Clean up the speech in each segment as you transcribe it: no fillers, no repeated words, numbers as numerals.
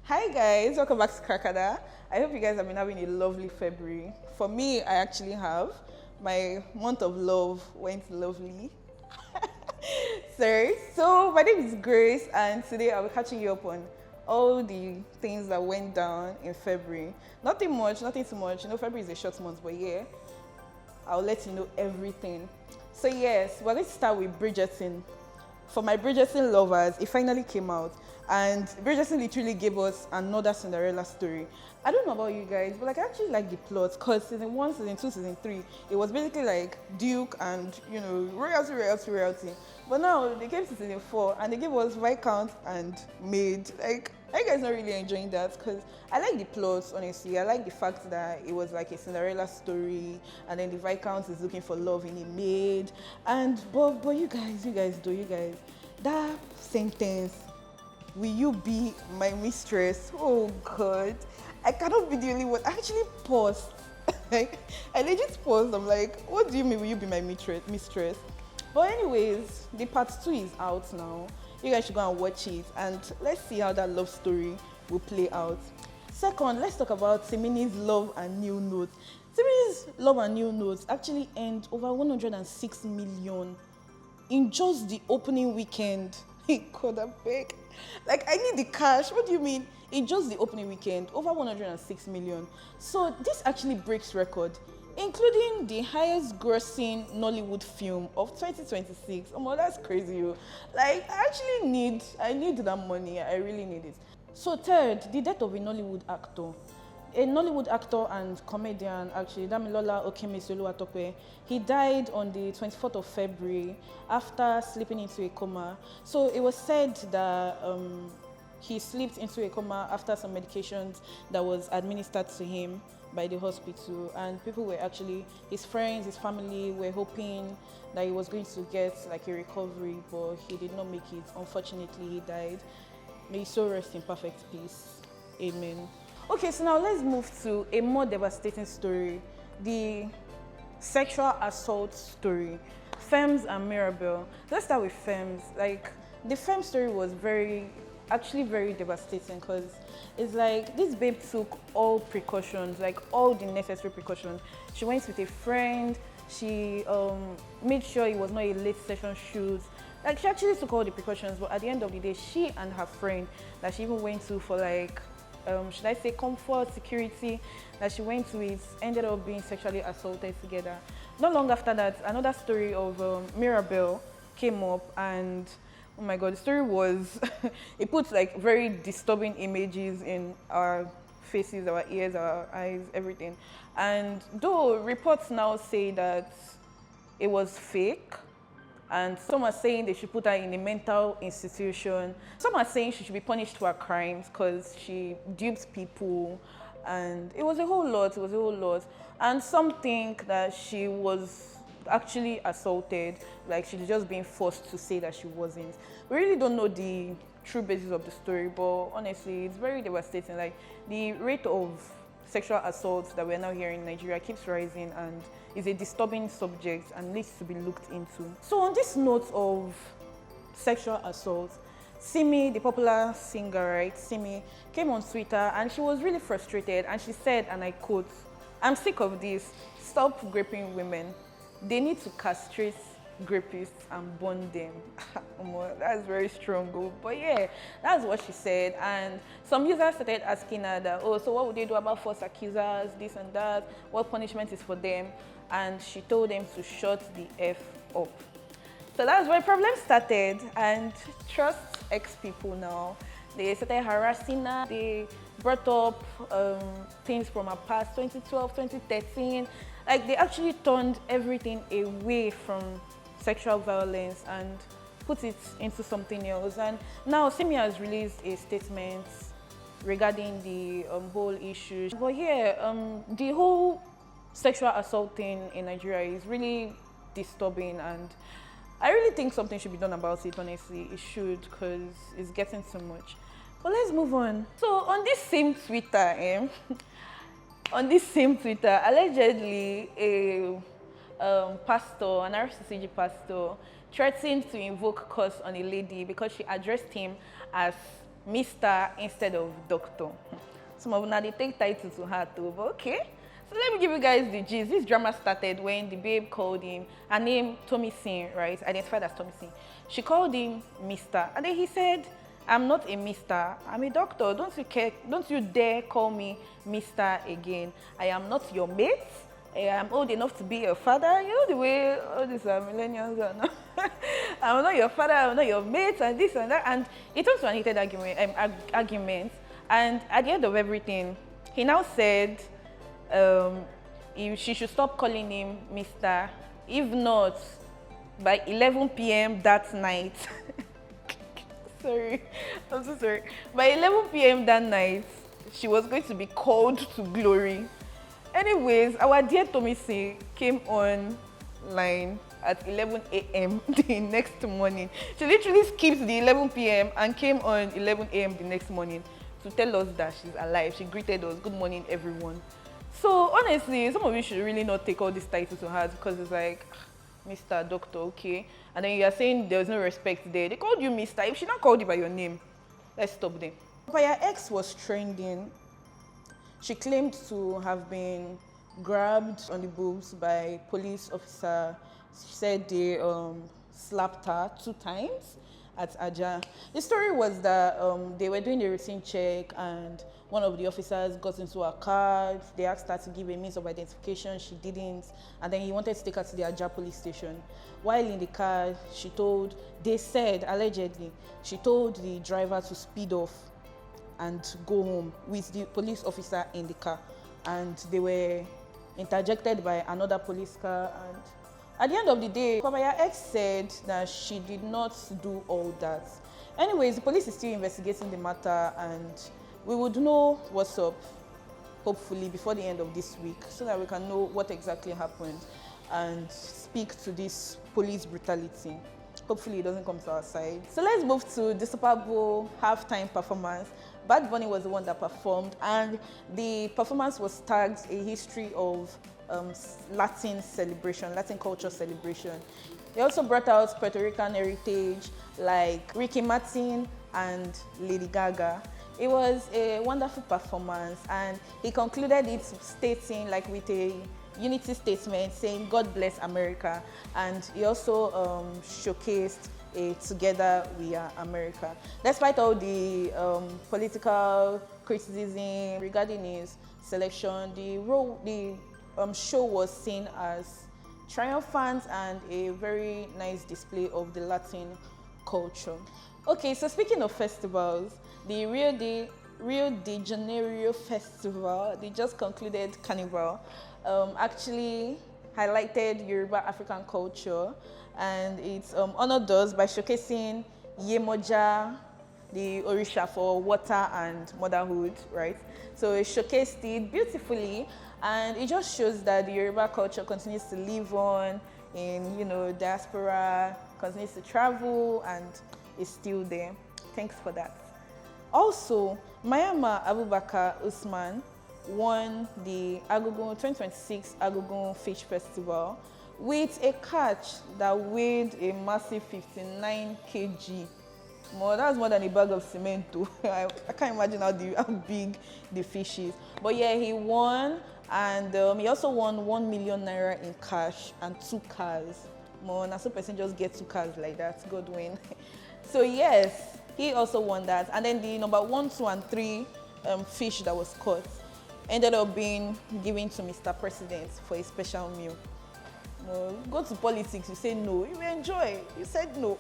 Hi guys, welcome back to Krakada. I hope you guys have been having a lovely February. For me, I actually have. My month of love went lovely. Sorry. So my name is Grace and today I'll be catching you up on all the things that went down in February. Nothing much, nothing too much. February is a short month, but yeah, I'll let you know everything. So yes, we're going to start with Bridgerton. For my Bridgerton lovers, it finally came out. And Bridgerton literally gave us another Cinderella story. I don't know about you guys, but I actually like the plot because season 1, season 2, season 3, it was basically like Duke and, royalty. But now they came to season 4 and they gave us Viscount and Maid. Are you guys not really enjoying that? Because I like the plot, honestly. I like the fact that it was like a Cinderella story and then the Viscount is looking for love in a maid. And, but you guys, that sentence, will you be my mistress? Oh God, I cannot be the only one. I actually paused. I legit paused. I'm like, what do you mean will you be my mistress? But anyways, the part 2 is out now. You guys should go and watch it and let's see how that love story will play out. Second, let's talk about Semini's Love and New Notes. Semini's Love and New Notes actually earned over 106 million in just the opening weekend. God, I beg. I need the cash. What do you mean? In just the opening weekend, over 106 million. So this actually breaks record, including the highest grossing Nollywood film of 2026. Oh, that's crazy. I need that money. I really need it. So third, the death of a Nollywood actor. A Nollywood actor and comedian, actually, Damilola Okemisi-Oluwatope. He died on the 24th of February after slipping into a coma. So it was said that he slipped into a coma after some medications that was administered to him by the hospital. And people were actually, his friends, his family were hoping that he was going to get a recovery, but he did not make it. Unfortunately, he died. May his soul rest in perfect peace. Amen. Okay, so now let's move to a more devastating story, the sexual assault story, Femmes and Mirabel. Let's start with Femmes. The Femmes story was actually very devastating because it's this babe took all precautions, all the necessary precautions. She went with a friend, she made sure it was not a late session shoot. She actually took all the precautions, but at the end of the day, she and her friend that she even went to for should I say comfort, security, that she went with ended up being sexually assaulted together. Not long after that, another story of Mirabel came up and oh my God, the story was, it puts very disturbing images in our faces, our ears, our eyes, everything. And though reports now say that it was fake, and some are saying they should put her in a mental institution. Some are saying she should be punished for her crimes because she duped people. And it was a whole lot. And some think that she was actually assaulted, she's just being forced to say that she wasn't. We really don't know the true basis of the story, but honestly, it's very devastating. The rate of sexual assaults that we're now hearing in Nigeria keeps rising and is a disturbing subject and needs to be looked into. So on this note of sexual assault, Simi, the popular singer, right, Simi, came on Twitter and she was really frustrated and she said, and I quote, "I'm sick of this. Stop raping women. They need to castrate rapists and burn them." That's very strong, but yeah, that's what she said. And some users started asking her that, oh, so what would they do about false accusers, this and that, what punishment is for them? And she told them to shut the F up. So that's where problems started, and trust ex-people now. They started harassing her. They brought up things from her past, 2012, 2013. They actually turned everything away from sexual violence and put it into something else. And now Simi has released a statement regarding the whole issue. But yeah, the whole sexual assault thing in Nigeria is really disturbing, and I really think something should be done about it, honestly. It should, because it's getting too much. But let's move on. So on this same Twitter, allegedly a pastor, an RCCG pastor, threatened to invoke curse on a lady because she addressed him as Mr. instead of Doctor. Some of them, they take title to her too, but okay. So let me give you guys the gist. This drama started when the babe called him, her name Tommy Singh, right? Identified as Tommy Singh. She called him Mr. And then he said, I'm not a Mr. I'm a doctor. Don't you dare call me Mr. again. I am not your mate. I am old enough to be your father. You know the way all these millennials are now. I'm not your father, I'm not your mate, and this and that. And it was an heated argument. And at the end of everything, he now said she should stop calling him Mr. If not, by 11 p.m. that night, sorry, I'm so sorry. By 11 p.m. that night, she was going to be called to glory. Anyways, our dear Tommy Singh came online at 11 a.m. the next morning. She literally skipped the 11 p.m. and came on 11 a.m. the next morning to tell us that she's alive. She greeted us, good morning, everyone. So honestly, some of you should really not take all this title to heart because it's like, Mr. Doctor, okay? And then you are saying there's no respect there. They called you Mr. If she not called you by your name, let's stop them. Papaya X was trending. She claimed to have been grabbed on the boobs by police officer. She said they slapped her 2 times at Aja. The story was that they were doing a routine check and one of the officers got into her car. They asked her to give a means of identification. She didn't. And then he wanted to take her to the Aja police station. While in the car, they said, allegedly, she told the driver to speed off and go home with the police officer in the car. And they were interjected by another police car. And at the end of the day, Papaya X said that she did not do all that. Anyways, the police is still investigating the matter and we would know what's up, hopefully, before the end of this week so that we can know what exactly happened and speak to this police brutality. Hopefully, it doesn't come to our side. So let's move to the Super Bowl halftime performance. Bad Bunny was the one that performed and the performance was tagged a history of Latin celebration, Latin culture celebration. They also brought out Puerto Rican heritage like Ricky Martin and Lady Gaga. It was a wonderful performance and he concluded it stating like with a unity statement saying God bless America, and he also showcased a Together We Are America. Despite all the political criticism regarding his selection, the show was seen as triumphant and a very nice display of the Latin culture. Okay, so speaking of festivals, the Rio de Janeiro festival, they just concluded Carnival, actually highlighted Yoruba African culture, and it's honored us by showcasing Yemoja, the Orisha for water and motherhood, right? So it showcased it beautifully, and it just shows that the Yoruba culture continues to live on in, diaspora, continues to travel, and is still there. Thanks for that. Also, Mayama Abubakar Usman won the Agogon 2026 Agogon Fish Festival with a catch that weighed a massive 59 kg. That's more than a bag of cement too. I can't imagine how big the fish is. But yeah, he won, and he also won 1 million naira in cash and 2 cars. Now some person just get 2 cars like that. God win. So yes, he also won that. And then the number 1, 2, and 3 fish that was caught ended up being given to Mr. President for a special meal. Go to politics, you say no. You enjoy. You said no.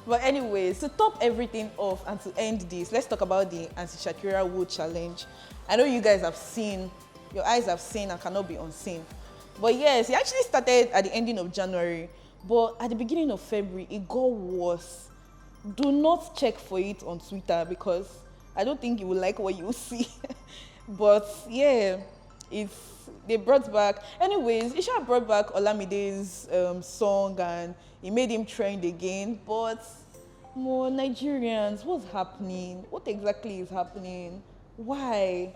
But anyways, to top everything off and to end this, let's talk about the Anti-Shakira Wood Challenge. I know you guys have seen, your eyes have seen and cannot be unseen. But yes, it actually started at the ending of January. But at the beginning of February, it got worse. Do not check for it on Twitter because I don't think you will like what you will see. But yeah, they brought back. Anyways, Isha brought back Olamide's song and it made him trend again. But more Nigerians, what's happening? What exactly is happening? Why?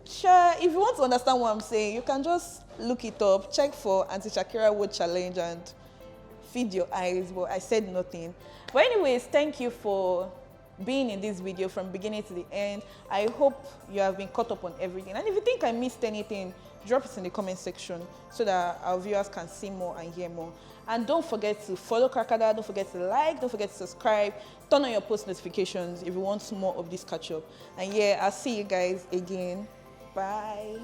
Sure, if you want to understand what I'm saying, you can just look it up, check for Anti-Shakira Wood Challenge and feed your eyes. But I said nothing. But anyways, thank you for being in this video from beginning to the end. I hope you have been caught up on everything. And if you think I missed anything, drop it in the comment section so that our viewers can see more and hear more. And don't forget to follow Krakada, don't forget to like, don't forget to subscribe, turn on your post notifications if you want more of this catch up. And yeah, I'll see you guys again. Bye.